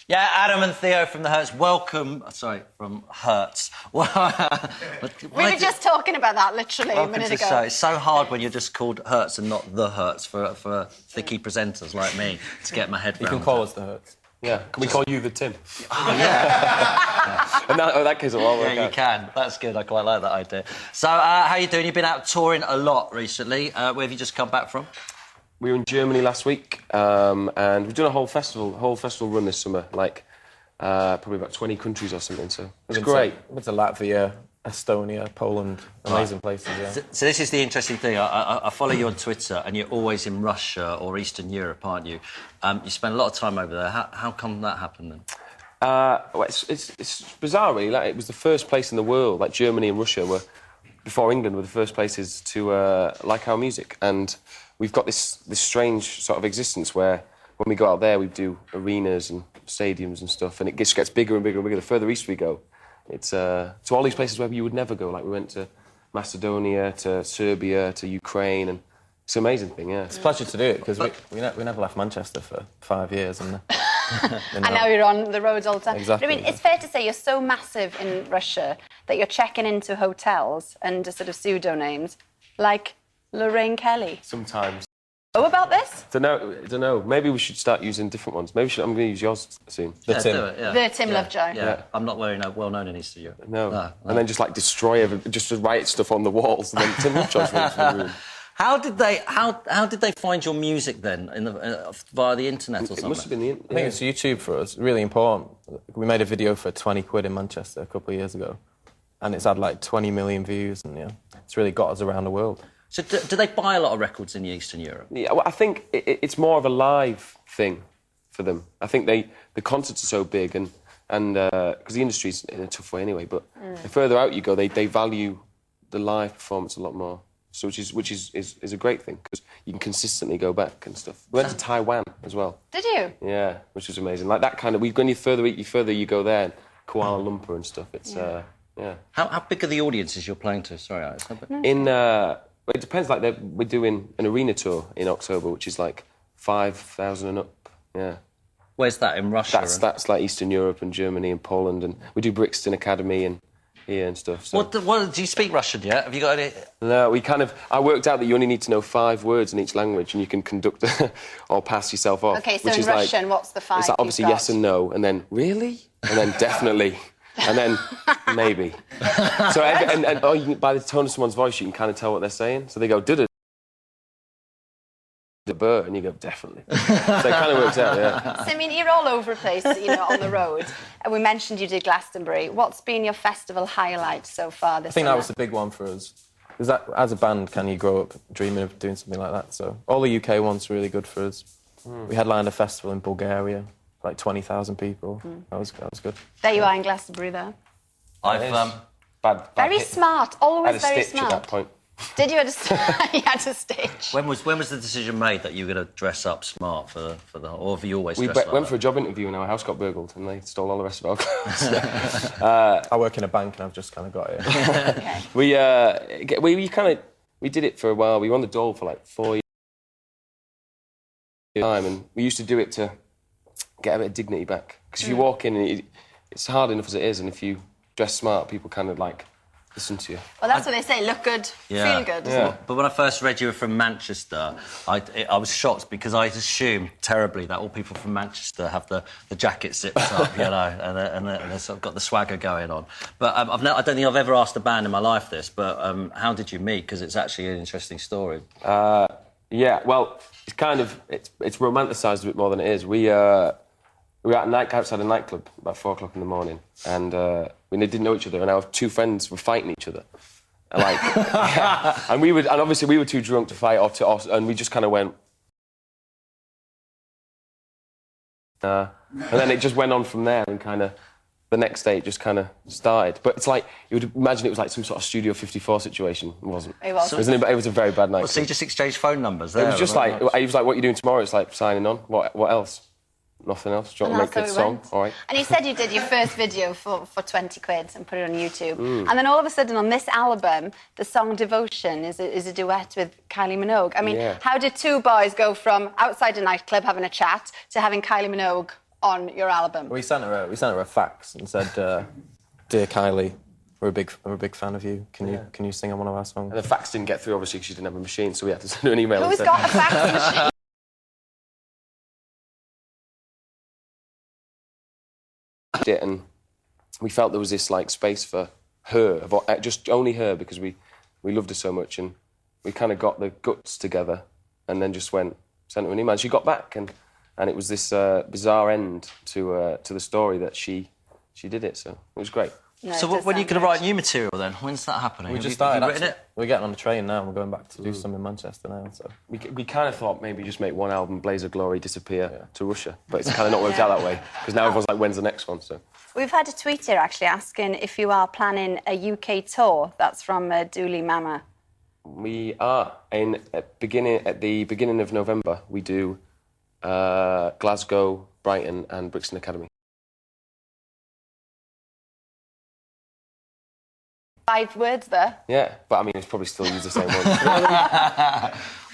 Yeah, Adam and Theo from the Hertz. Welcome. Sorry, from Hertz. We were just talking about that literally a minute ago. Show. It's so hard when you're just called Hertz and not the Hertz for thicky presenters like me to get my head around. You can call us the Hertz. Yeah, can we call you the Tim? Oh, yeah. In that case, it'll all work Yeah, you out. can. That's good. I quite like that idea. So, how you doing? You've been out touring a lot recently. Where have you just come back from? We were in Germany last week, and we've done a whole festival run this summer, like probably about 20 countries or something. So it's great. Went to Latvia, Estonia, Poland, amazing places. Yeah. So this is the interesting thing. I follow you on Twitter, and you're always in Russia or Eastern Europe, aren't you? You spend a lot of time over there. How come that happened then? Well, it's bizarre, really. Like, it was the first place in the world. Like Germany and Russia were, before England, were the first places to like our music, and we've got this strange sort of existence where when we go out there, we do arenas and stadiums and stuff, and it just gets bigger and bigger and bigger. The further east we go, it's to all these places where you would never go. Like we went to Macedonia, to Serbia, to Ukraine, and it's an amazing thing, yeah. It's a pleasure to do it, because we never left Manchester for 5 years. And now you're on the roads all the time. Exactly. But I mean, it's fair to say you're so massive in Russia that you're checking into hotels under sort of pseudo-names, like Lorraine Kelly. Sometimes. Know about this? Don't know. Maybe we should start using different ones. I'm going to use yours soon. The Tim. Do it, yeah. The Tim Lovejoy. Yeah. I'm not very well known in Eastern Europe. No. And then just like destroy just to write stuff on the walls, and then Tim Lovejoy's running through the room. How did they find your music then via the internet or something? It must have been the... I think it's YouTube for us, really important. We made a video for 20 quid in Manchester a couple of years ago, and it's had like 20 million views, and it's really got us around the world. So do they buy a lot of records in Eastern Europe? Yeah, well, I think it's more of a live thing for them. I think the concerts are so big, and because the industry's in a tough way anyway, but the further out you go, they value the live performance a lot more. So which is a great thing, because you can consistently go back and stuff. We went to Taiwan as well. Did you? Yeah, which was amazing. Like that kind of... When you further you go there, and Kuala Lumpur and stuff, it's... yeah. How big are the audiences you're playing to? Sorry, Alex. It depends. Like we're doing an arena tour in October, which is like 5,000 and up. Yeah. Where's that, in Russia? That's like Eastern Europe and Germany and Poland, and we do Brixton Academy and here and stuff. So. What do you speak Russian yet? Have you got any? No, I worked out that you only need to know 5 words in each language, and you can conduct or pass yourself off. Okay, so in Russian, what's the 5? It's like obviously yes and no, and then really, and then definitely. And then maybe. So by the tone of someone's voice, you can kind of tell what they're saying. So they go "da da," and you go "definitely." So it kind of works out, yeah. So I mean, you're all over the place, on the road. And we mentioned you did Glastonbury. What's been your festival highlight so far this I think summer? that was the big one for us. Because that, as a band, can you grow up dreaming of doing something like that? So all the UK ones were really good for us. We headlined a festival in Bulgaria. Like 20,000 people. That was good. There you are in Glastonbury, though. I've Bad very hit. smart, always I had a very stitch smart. at that point. Did you have a you had a stitch? When was the decision made that you were going to dress up smart for the or have you always We dressed like went that? for a job interview and our house got burgled and they stole all the rest of our clothes. I work in a bank and I've just kind of got it. Okay. We did it for a while. We were on the dole for like 4 years time, and we used to do it to get a bit of dignity back. Because if you walk in, and it's hard enough as it is, and if you dress smart, people kind of like listen to you. Well, that's what they say. Look good, feel good. Yeah. But when I first read you were from Manchester, I was shocked because I assumed terribly that all people from Manchester have the jacket zipped up, and they've sort of got the swagger going on. But I don't think I've ever asked a band in my life this, but how did you meet? Because it's actually an interesting story. Yeah, well, it's romanticised a bit more than it is. We were at night outside a nightclub about 4 o'clock in the morning, and we didn't know each other, and our 2 friends were fighting each other. And obviously we were too drunk to fight, and we just kind of went. And then it just went on from there, and kind of the next day it just kind of started. But it's like you would imagine it was like some sort of Studio 54 situation. It wasn't. It wasn't. It was a very bad night. Well, so you just exchanged phone numbers there? It was just like, he was like, "What are you doing tomorrow?" It's like, signing on. What else? Nothing else. Do you want to make a song? All right. And you said you did your first video for 20 quid and put it on YouTube. And then all of a sudden on this album, the song Devotion is a duet with Kylie Minogue. I mean, how did 2 boys go from outside a nightclub having a chat to having Kylie Minogue on your album? We sent her a fax and said, "Dear Kylie, we're a big fan of you. Can you sing on one of our songs?" And the fax didn't get through, obviously, because she didn't have a machine, so we had to send her an email. Who's got a fax machine? It, and we felt there was this like space for her, just only her, because we loved her so much, and we kind of got the guts together, and then just sent her an email. And she got back, and it was this bizarre end to the story that she did it. So it was great. No, So it does when are you sound going to great. write new material then? When's that happening? We Have just you started. written Actually. it? We're getting on the train now. We're going back to do some in Manchester now. So We kind of thought maybe just make one album, Blaze of Glory, disappear to Russia, but it's kind of not worked out that way, because now everyone's like, when's the next one? So We've had a tweet here actually asking if you are planning a UK tour. That's from Dooley Mama. we are at the beginning of November. We do Glasgow, Brighton, and Brixton Academy. 5 words there. Yeah, but I mean, it's probably still use the same one.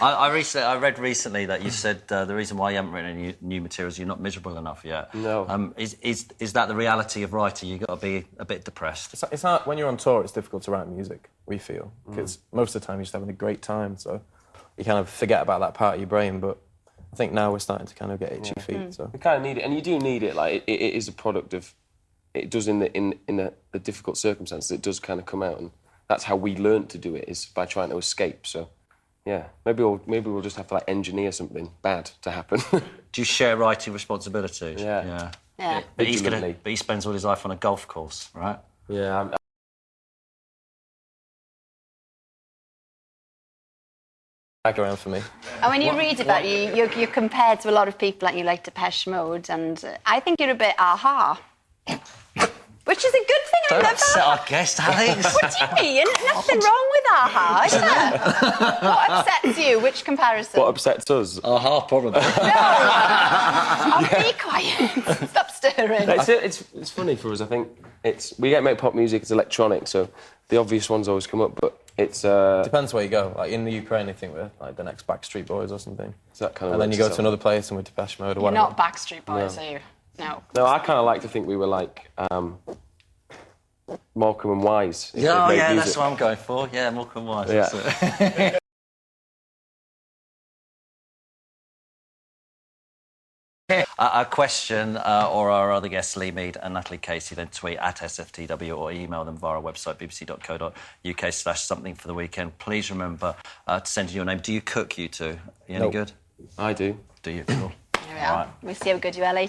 I read recently that you said the reason why you haven't written any new material is you're not miserable enough yet. No. Is that the reality of writing? You've got to be a bit depressed. it's not, when you're on tour, it's difficult to write music. We feel because most of the time you're just having a great time, so you kind of forget about that part of your brain. But I think now we're starting to kind of get itchy feet. So You kind of need it, and you do need it. Like it is a product of. It does in the difficult circumstances. It does kind of come out, and that's how we learnt to do it, is by trying to escape. So, yeah, maybe we'll just have to like engineer something bad to happen. Do you share writing responsibilities? Yeah. Yeah. But he spends all his life on a golf course, right? Yeah. back around for me. And when you read about you, you're compared to a lot of people like you like Depeche Mode, and I think you're a bit aha. Which is a good thing. I love Upset that. our guest, Alex. What do you mean? Nothing wrong with aha, is there? What upsets you? Which comparison? What upsets us? Aha, probably. Oh, be quiet. Stop stirring. It's funny for us. I think we get make pop music. It's electronic, so the obvious ones always come up. But it's Depends where you go. Like in the Ukraine, I think we're like the next Backstreet Boys or something. that kind of. And then you go to another place and we're Depeche Mode or You're whatever. not Backstreet Boys, are you? No. No, I kind of like to think we were like Malcolm and Wise. if Yeah, they'd made that's music. what I'm going for. Yeah, Morecambe Wise. Yeah. That's it. A question, or our other guests, Lee Mead and Natalie Casey, then tweet at SFTW or email them via our website, bbc.co.uk/something for the weekend. Please remember to send in your name. Do you cook, you two? Are you any Nope. good? I do. Do you? Cool. Here we are. We'll see how good you are later.